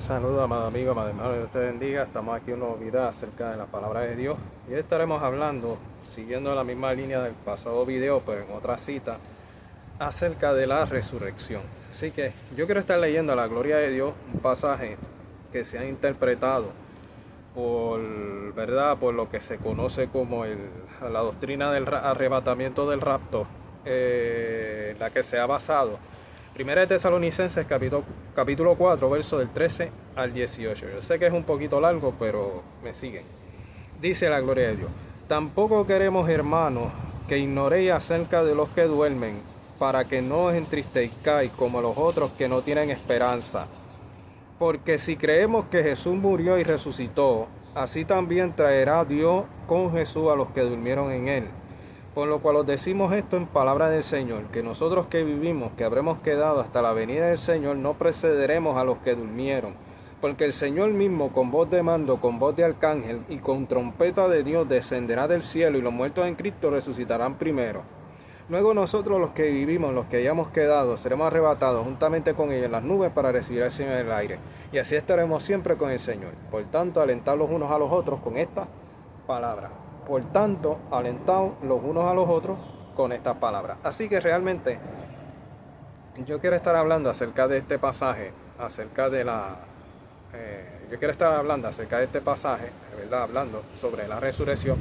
Saludos, amado amigo, amado hermano, Dios te bendiga. Estamos aquí en una novedad acerca de la palabra de Dios. Y hoy estaremos hablando, siguiendo la misma línea del pasado video, pero en otra cita, acerca de la resurrección. Así que yo quiero estar leyendo la gloria de Dios, un pasaje que se ha interpretado por lo que se conoce como la doctrina del arrebatamiento del rapto, la que se ha basado. Primera de Tesalonicenses capítulo 4, verso del 13 al 18. Yo sé que es un poquito largo, pero me siguen. Dice la gloria de Dios: tampoco queremos, hermanos, que ignoréis acerca de los que duermen, para que no os entristezcáis como los otros que no tienen esperanza. Porque si creemos que Jesús murió y resucitó, así también traerá Dios con Jesús a los que durmieron en él. Por lo cual os decimos esto en palabra del Señor, que nosotros que vivimos, que habremos quedado hasta la venida del Señor, no precederemos a los que durmieron. Porque el Señor mismo, con voz de mando, con voz de arcángel y con trompeta de Dios, descenderá del cielo, y los muertos en Cristo resucitarán primero. Luego nosotros, los que vivimos, los que hayamos quedado, seremos arrebatados juntamente con ellos en las nubes para recibir al Señor en el aire. Y así estaremos siempre con el Señor. Por tanto, alentad los unos a los otros con esta palabra. Por tanto, alentaos los unos a los otros con estas palabras. Así que realmente yo quiero estar hablando acerca de este pasaje, ¿verdad? Hablando sobre la resurrección,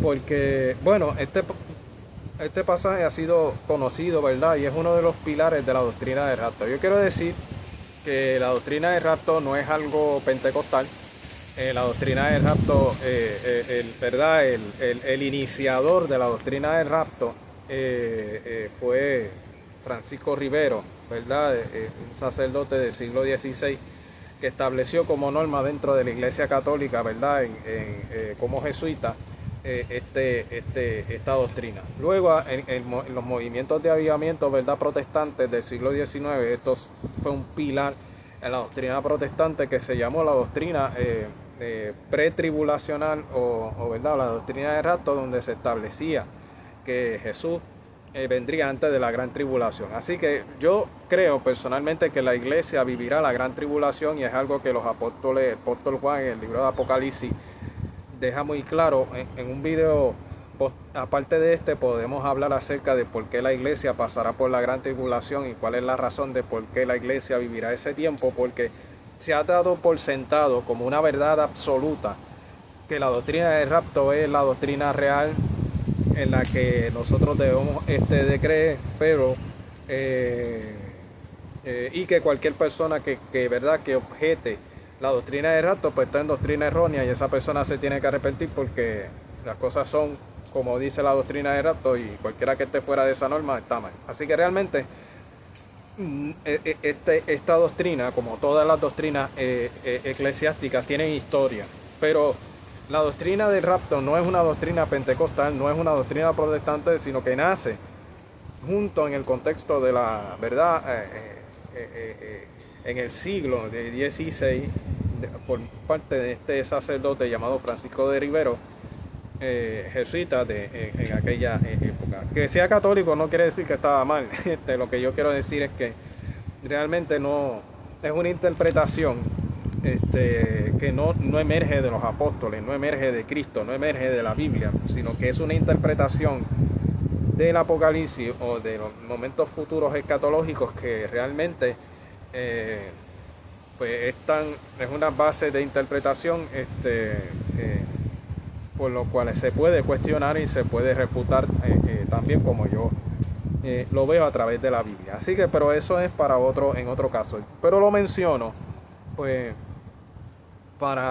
porque, bueno, este pasaje ha sido conocido, ¿verdad? Y es uno de los pilares de la doctrina del rapto. Yo quiero decir que la doctrina del rapto no es algo pentecostal. La doctrina del rapto, el iniciador de la doctrina del rapto fue Francisco Rivero, ¿verdad? Un sacerdote del siglo XVI que estableció como norma dentro de la Iglesia Católica, ¿verdad? Como jesuita, esta doctrina. Luego, en los movimientos de avivamiento, ¿verdad?, protestantes del siglo XIX, esto fue un pilar en la doctrina protestante que se llamó la doctrina pretribulacional ¿verdad?, la doctrina de rapto, donde se establecía que Jesús vendría antes de la gran tribulación. Así que yo creo personalmente que la iglesia vivirá la gran tribulación, y es algo que los apóstoles, el apóstol Juan en el libro de Apocalipsis deja muy claro. En un video aparte de este podemos hablar acerca de por qué la iglesia pasará por la gran tribulación y cuál es la razón de por qué la iglesia vivirá ese tiempo, porque se ha dado por sentado como una verdad absoluta que la doctrina del rapto es la doctrina real en la que nosotros debemos de creer, pero y que cualquier persona que objete la doctrina del rapto pues está en doctrina errónea, y esa persona se tiene que arrepentir, porque las cosas son como dice la doctrina del rapto, y cualquiera que esté fuera de esa norma está mal. Así que realmente esta doctrina, como todas las doctrinas eclesiásticas, tienen historia, pero la doctrina del rapto no es una doctrina pentecostal, no es una doctrina protestante, sino que nace junto en el contexto de la verdad en el siglo XVI por parte de este sacerdote llamado Francisco de Rivero, jesuita en aquella época. Que sea católico no quiere decir que estaba mal. Lo que yo quiero decir es que realmente no es una interpretación que no emerge de los apóstoles, no emerge de Cristo, no emerge de la Biblia, sino que es una interpretación del Apocalipsis o de los momentos futuros escatológicos que realmente pues es una base de interpretación por lo cual se puede cuestionar y se puede refutar también, como yo lo veo a través de la Biblia. Así que, pero eso es en otro caso. Pero lo menciono pues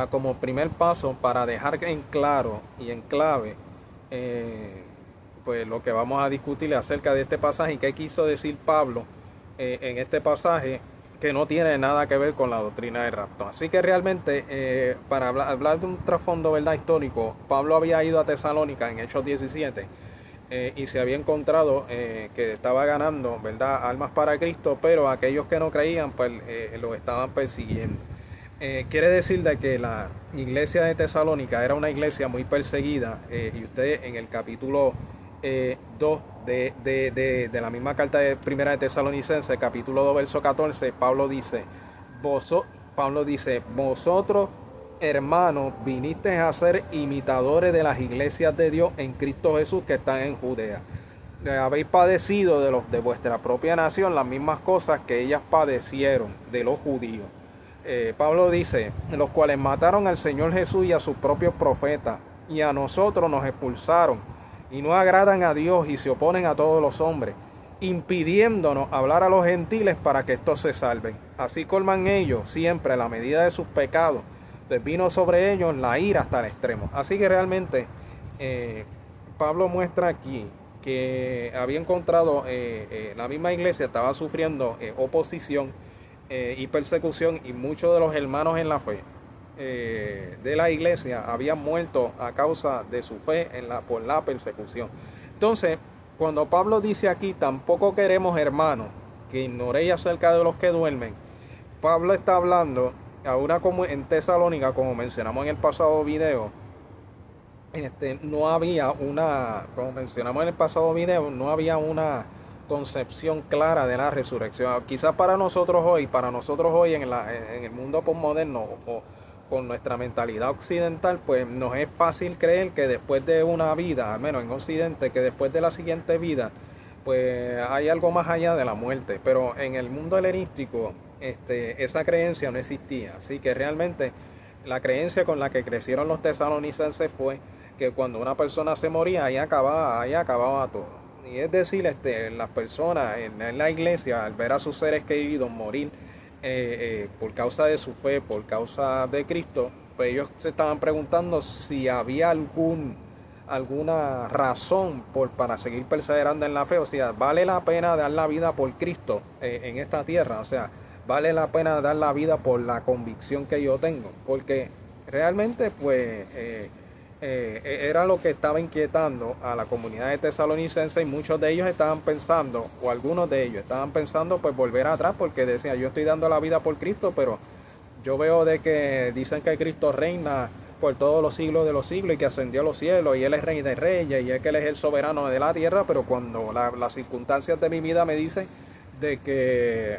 como primer paso, para dejar en claro y en clave pues lo que vamos a discutir acerca de este pasaje y qué quiso decir Pablo en este pasaje, que no tiene nada que ver con la doctrina del rapto. Así que realmente, para hablar de un trasfondo, ¿verdad?, histórico, Pablo había ido a Tesalónica en Hechos 17 y se había encontrado que estaba ganando, ¿verdad?, almas para Cristo, pero aquellos que no creían pues los estaban persiguiendo. Quiere decir de que la iglesia de Tesalónica era una iglesia muy perseguida, y usted en el capítulo 2 de la misma carta de Primera de Tesalonicenses, capítulo 2, verso 14, Pablo dice: Pablo dice, vosotros, hermanos, vinisteis a ser imitadores de las iglesias de Dios en Cristo Jesús que están en Judea. Habéis padecido de los de vuestra propia nación las mismas cosas que ellas padecieron de los judíos. Pablo dice, los cuales mataron al Señor Jesús y a sus propios profetas, y a nosotros nos expulsaron, y no agradan a Dios y se oponen a todos los hombres, impidiéndonos hablar a los gentiles para que estos se salven. Así colman ellos siempre la medida de sus pecados, pues vino sobre ellos la ira hasta el extremo. Así que realmente Pablo muestra aquí que había encontrado, la misma iglesia estaba sufriendo oposición y persecución, y muchos de los hermanos en la fe de la iglesia habían muerto a causa de su fe por la persecución. Entonces, cuando Pablo dice aquí, tampoco queremos, hermanos, que ignoréis acerca de los que duermen, Pablo está hablando en Tesalónica, como mencionamos en el pasado video. No había una concepción clara de la resurrección. Quizás para nosotros hoy en el mundo postmoderno o con nuestra mentalidad occidental, pues nos es fácil creer que después de una vida, al menos en Occidente, que después de la siguiente vida, pues hay algo más allá de la muerte. Pero en el mundo helenístico, esa creencia no existía. Así que realmente la creencia con la que crecieron los tesalonicenses fue que cuando una persona se moría, ahí acababa todo. Y es decir, las personas en la iglesia, al ver a sus seres queridos morir por causa de su fe, por causa de Cristo, pues ellos se estaban preguntando si había alguna razón para seguir perseverando en la fe. O sea, ¿vale la pena dar la vida por Cristo en esta tierra? O sea, ¿vale la pena dar la vida por la convicción que yo tengo? Porque realmente, pues, era lo que estaba inquietando a la comunidad de tesalonicenses, y muchos de ellos estaban pensando, o algunos de ellos estaban pensando, pues volver atrás, porque decían, yo estoy dando la vida por Cristo, pero yo veo de que dicen que Cristo reina por todos los siglos de los siglos y que ascendió a los cielos y Él es Rey de Reyes y es que Él es el soberano de la tierra, pero cuando las circunstancias de mi vida me dicen de que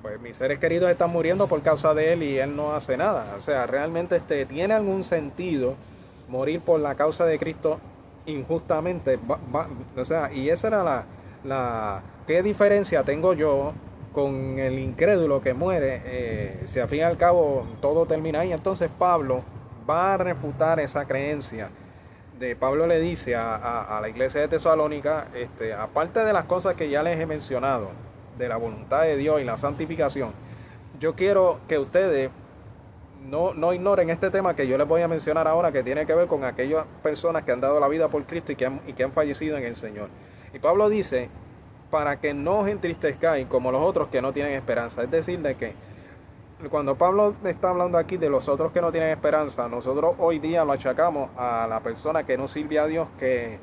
pues mis seres queridos están muriendo por causa de Él y Él no hace nada. O sea, realmente ¿tiene algún sentido morir por la causa de Cristo injustamente? O sea, y esa era ¿qué diferencia tengo yo con el incrédulo que muere? Si al fin y al cabo todo termina ahí. Entonces Pablo va a refutar esa creencia. Pablo le dice a la iglesia de Tesalónica, aparte de las cosas que ya les he mencionado, de la voluntad de Dios y la santificación, yo quiero que ustedes no ignoren este tema que yo les voy a mencionar ahora, que tiene que ver con aquellas personas que han dado la vida por Cristo y que han fallecido en el Señor. Y Pablo dice, para que no os entristezcáis como los otros que no tienen esperanza. Es decir, de que cuando Pablo está hablando aquí de los otros que no tienen esperanza, nosotros hoy día lo achacamos a la persona que no sirve a Dios, que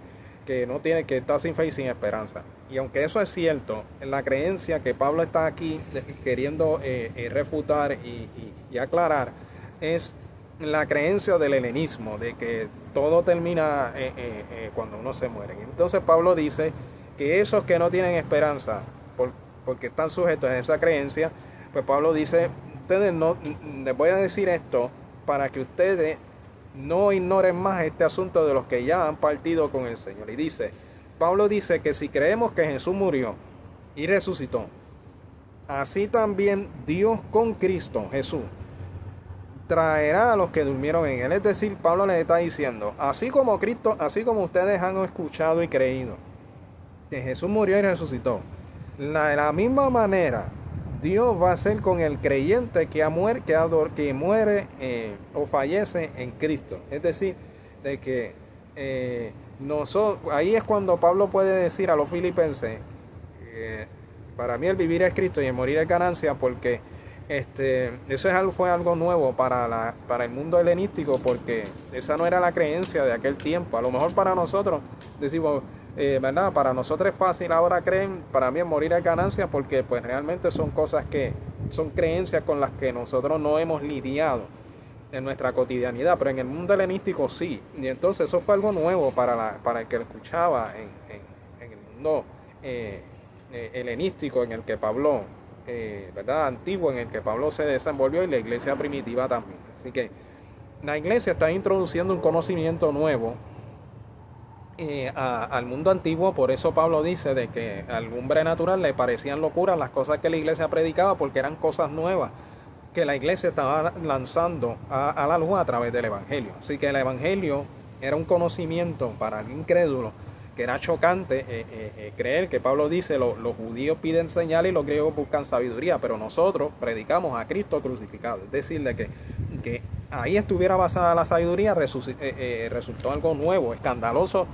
está sin fe y sin esperanza. Y aunque eso es cierto, la creencia que Pablo está aquí queriendo refutar y aclarar es la creencia del helenismo, de que todo termina cuando uno se muere. Entonces Pablo dice que esos que no tienen esperanza, porque están sujetos a esa creencia, pues Pablo dice, les voy a decir esto para que ustedes no ignoren más este asunto de los que ya han partido con el Señor. Y Pablo dice que si creemos que Jesús murió y resucitó, así también Dios con Cristo Jesús traerá a los que durmieron en Él. Es decir, Pablo les está diciendo, así como ustedes han escuchado y creído que Jesús murió y resucitó, de la misma manera Dios va a hacer con el creyente que muere o fallece en Cristo. Es decir, de que ahí es cuando Pablo puede decir a los filipenses, para mí el vivir es Cristo y el morir es ganancia, porque eso fue algo nuevo para el mundo helenístico, porque esa no era la creencia de aquel tiempo. A lo mejor para nosotros decimos, ¿verdad? Para nosotros es fácil ahora creer, para mí el morir es ganancia, porque pues realmente son cosas son creencias con las que nosotros no hemos lidiado en nuestra cotidianidad, pero en el mundo helenístico sí. Y entonces eso fue algo nuevo para el que lo escuchaba en el mundo helenístico en el que Pablo ¿verdad?, antiguo en el que Pablo se desenvolvió y la iglesia primitiva también. Así que la iglesia está introduciendo un conocimiento nuevo al mundo antiguo. Por eso Pablo dice de que al hombre natural le parecían locuras las cosas que la iglesia predicaba, porque eran cosas nuevas que la iglesia estaba lanzando a la luz a través del evangelio. Así que el evangelio era un conocimiento para el incrédulo que era chocante creer que Pablo dice los judíos piden señales y los griegos buscan sabiduría, pero nosotros predicamos a Cristo crucificado. Es decir, de que ahí estuviera basada la sabiduría resultó algo nuevo, escandaloso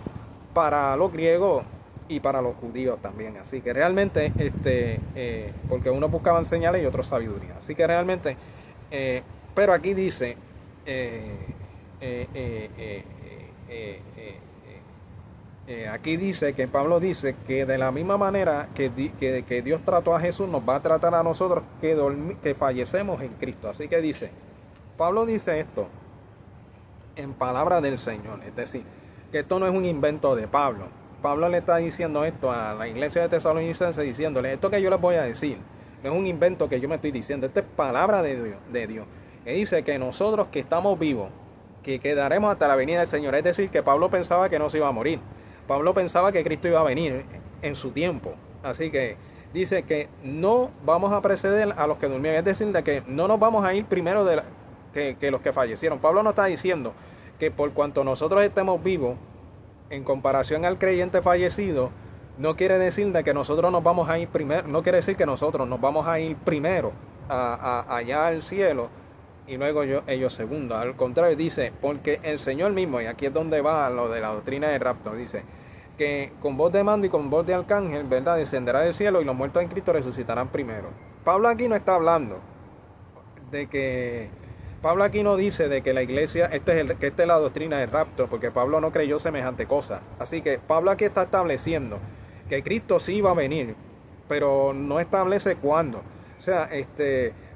para los griegos y para los judíos también. Así que realmente, porque unos buscaban señales y otros sabiduría. Así que realmente, pero aquí dice, aquí dice que Pablo dice que de la misma manera que Dios trató a Jesús, nos va a tratar a nosotros que fallecemos en Cristo. Así que dice, Pablo dice esto en palabra del Señor, es decir, que esto no es un invento de Pablo. Pablo le está diciendo esto a la iglesia de Tesalonicenses, diciéndole, esto que yo les voy a decir, no es un invento que yo me estoy diciendo, esto es palabra de Dios. Que dice que nosotros que estamos vivos, que quedaremos hasta la venida del Señor. Es decir, que Pablo pensaba que no se iba a morir. Pablo pensaba que Cristo iba a venir en su tiempo. Así que dice que no vamos a preceder a los que durmieron. Es decir, de que no nos vamos a ir primero que los que fallecieron. Pablo no está diciendo que por cuanto nosotros estemos vivos, en comparación al creyente fallecido, no quiere decir de que nosotros nos vamos a ir primero, no quiere decir que nosotros nos vamos a ir primero allá al cielo y luego ellos segundos. Al contrario, dice, porque el Señor mismo, y aquí es donde va lo de la doctrina del rapto, dice que con voz de mando y con voz de arcángel, ¿verdad?, descenderá del cielo y los muertos en Cristo resucitarán primero. Pablo aquí no está hablando de que Pablo aquí no dice de que la iglesia, que esta es la doctrina del rapto, porque Pablo no creyó semejante cosa. Así que Pablo aquí está estableciendo que Cristo sí va a venir, pero no establece cuándo. O sea,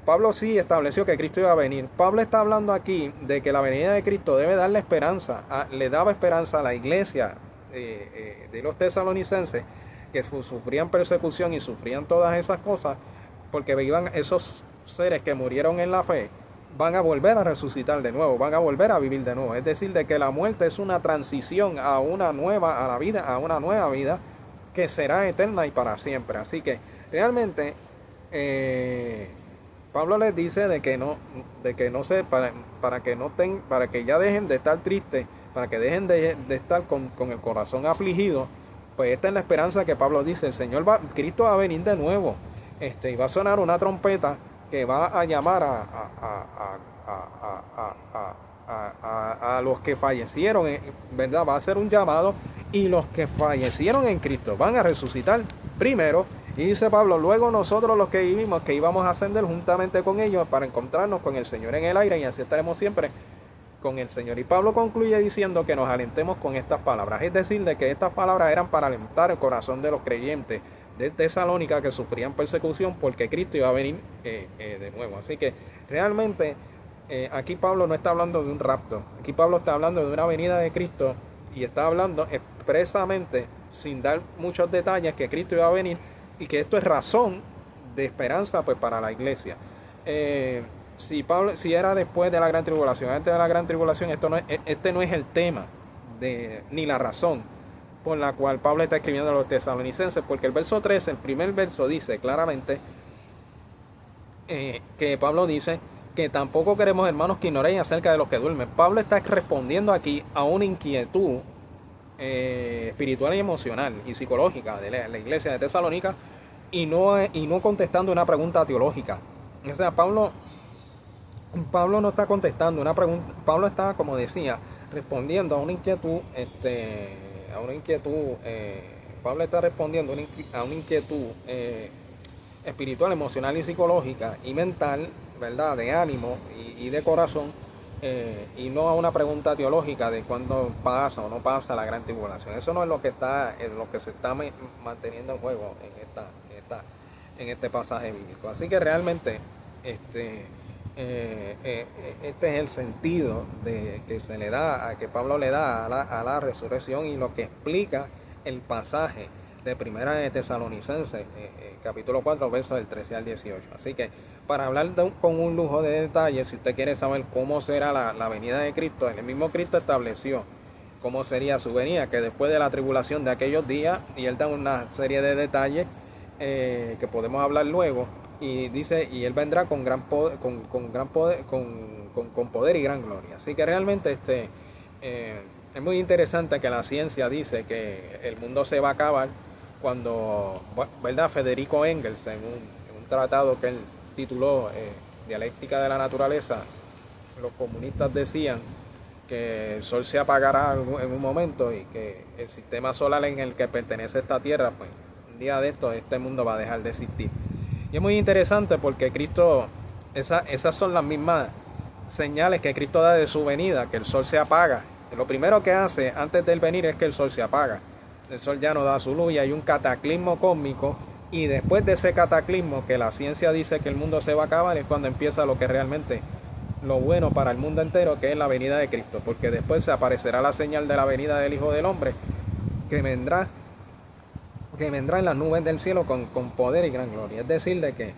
Pablo sí estableció que Cristo iba a venir. Pablo está hablando aquí de que la venida de Cristo debe darle esperanza, le daba esperanza a la iglesia de los tesalonicenses, que sufrían persecución y sufrían todas esas cosas, porque veían esos seres que murieron en la fe, van a volver a resucitar de nuevo, van a volver a vivir de nuevo. Es decir, de que la muerte es una transición a una nueva, a la vida, a una nueva vida que será eterna y para siempre. Así que realmente Pablo les dice de que para que ya dejen de estar tristes, para que dejen de estar con el corazón afligido. Pues esta es la esperanza que Pablo dice, Cristo va a venir de nuevo, y va a sonar una trompeta que va a llamar a los que fallecieron, ¿verdad? Va a ser un llamado, y los que fallecieron en Cristo van a resucitar primero. Y dice Pablo, luego nosotros los que vivimos, que íbamos a ascender juntamente con ellos para encontrarnos con el Señor en el aire, y así estaremos siempre con el Señor. Y Pablo concluye diciendo que nos alentemos con estas palabras, es decir, de que estas palabras eran para alentar el corazón de los creyentes de Tesalónica que sufrían persecución, porque Cristo iba a venir de nuevo. Así que realmente aquí Pablo no está hablando de un rapto, aquí Pablo está hablando de una venida de Cristo, y está hablando expresamente, sin dar muchos detalles, que Cristo iba a venir, y que esto es razón de esperanza pues para la iglesia. Si era después de la gran tribulación, antes de la gran tribulación, este no es el tema ni la razón por la cual Pablo está escribiendo a los tesalonicenses, porque el verso 13, el primer verso, dice claramente que Pablo dice que tampoco queremos, hermanos, que ignoréis acerca de los que duermen. Pablo está respondiendo aquí a una inquietud espiritual y emocional y psicológica de la iglesia de Tesalónica, y no contestando una pregunta teológica. O sea, Pablo no está contestando una pregunta. Pablo está, como decía, respondiendo a una inquietud, Pablo está respondiendo a una inquietud espiritual, emocional y psicológica y mental, ¿verdad?, de ánimo y de corazón, y no a una pregunta teológica de cuándo pasa o no pasa la gran tribulación. Eso no es lo que se está manteniendo en juego en este pasaje bíblico. Así que realmente este es el sentido que Pablo le da a la resurrección, y lo que explica el pasaje de Primera de Tesalonicenses, capítulo 4, versos del 13 al 18. Así que para hablar con un lujo de detalles, si usted quiere saber cómo será la venida de Cristo, el mismo Cristo estableció cómo sería su venida, que después de la tribulación de aquellos días, y él da una serie de detalles que podemos hablar luego, y dice, y él vendrá con gran poder, con gran poder, con poder y gran gloria. Así que realmente es muy interesante que la ciencia dice que el mundo se va a acabar cuando, ¿verdad? Federico Engels, en un tratado que él tituló Dialéctica de la Naturaleza, los comunistas decían que el sol se apagará en un momento y que el sistema solar en el que pertenece esta tierra, pues un día de esto este mundo va a dejar de existir. Y es muy interesante porque Cristo, esas son las mismas señales que Cristo da de su venida, que el sol se apaga. Lo primero que hace antes del venir es que el sol se apaga. El sol ya no da su luz y hay un cataclismo cósmico, y después de ese cataclismo que la ciencia dice que el mundo se va a acabar es cuando empieza lo que realmente lo bueno para el mundo entero, que es la venida de Cristo, porque después se aparecerá la señal de la venida del Hijo del Hombre, que vendrá en las nubes del cielo con poder y gran gloria. Es decir, de que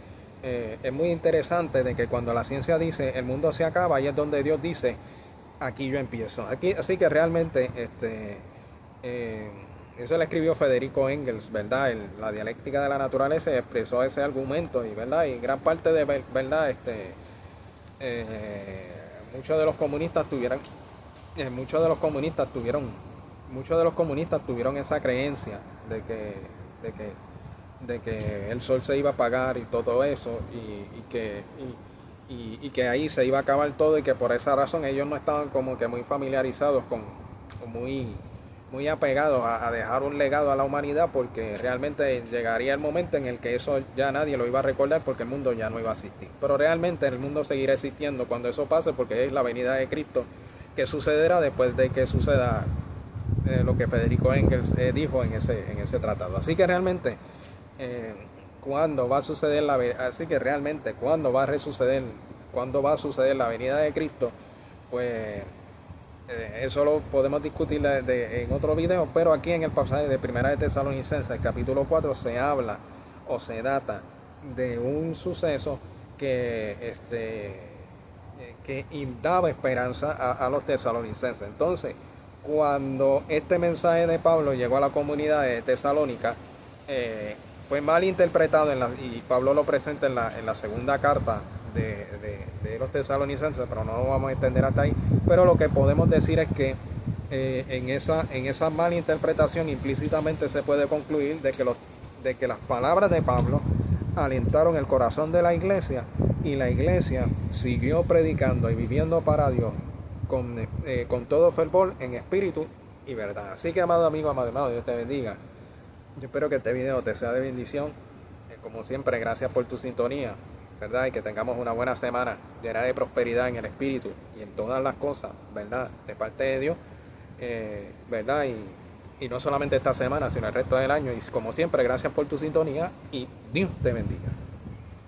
es muy interesante de que cuando la ciencia dice el mundo se acaba, ahí es donde Dios dice aquí yo empiezo. Así que realmente eso lo escribió Federico Engels, ¿verdad? La dialéctica de la naturaleza expresó ese argumento, y verdad, y gran parte de verdad, muchos de los comunistas tuvieron esa creencia de que el sol se iba a apagar y todo eso, y que ahí se iba a acabar todo, y que por esa razón ellos no estaban como que muy familiarizados con muy apegados a dejar un legado a la humanidad, porque realmente llegaría el momento en el que eso ya nadie lo iba a recordar, porque el mundo ya no iba a existir. Pero realmente el mundo seguirá existiendo cuando eso pase, porque es la venida de Cristo que sucederá después de que suceda lo que Federico Engels dijo en ese tratado. Así que realmente cuando va a suceder cuando va a suceder la venida de Cristo, pues eso lo podemos discutir en otro video, pero aquí en el pasaje de Primera de Tesalonicenses, capítulo 4, se habla o se data de un suceso que daba esperanza a los tesalonicenses. Entonces, cuando este mensaje de Pablo llegó a la comunidad de Tesalónica, fue mal interpretado, y Pablo lo presenta en la segunda carta de los tesalonicenses, pero no lo vamos a entender hasta ahí. Pero lo que podemos decir es que en esa mala interpretación implícitamente se puede concluir de que las palabras de Pablo alentaron el corazón de la iglesia, y la iglesia siguió predicando y viviendo para Dios con todo fervor, en espíritu y verdad. Así que, amado amigo, amado hermano, Dios te bendiga. Yo espero que este video te sea de bendición. Como siempre, gracias por tu sintonía, ¿verdad? Y que tengamos una buena semana llena de prosperidad en el espíritu y en todas las cosas, ¿verdad? De parte de Dios, ¿verdad? Y no solamente esta semana, sino el resto del año. Y como siempre, gracias por tu sintonía y Dios te bendiga.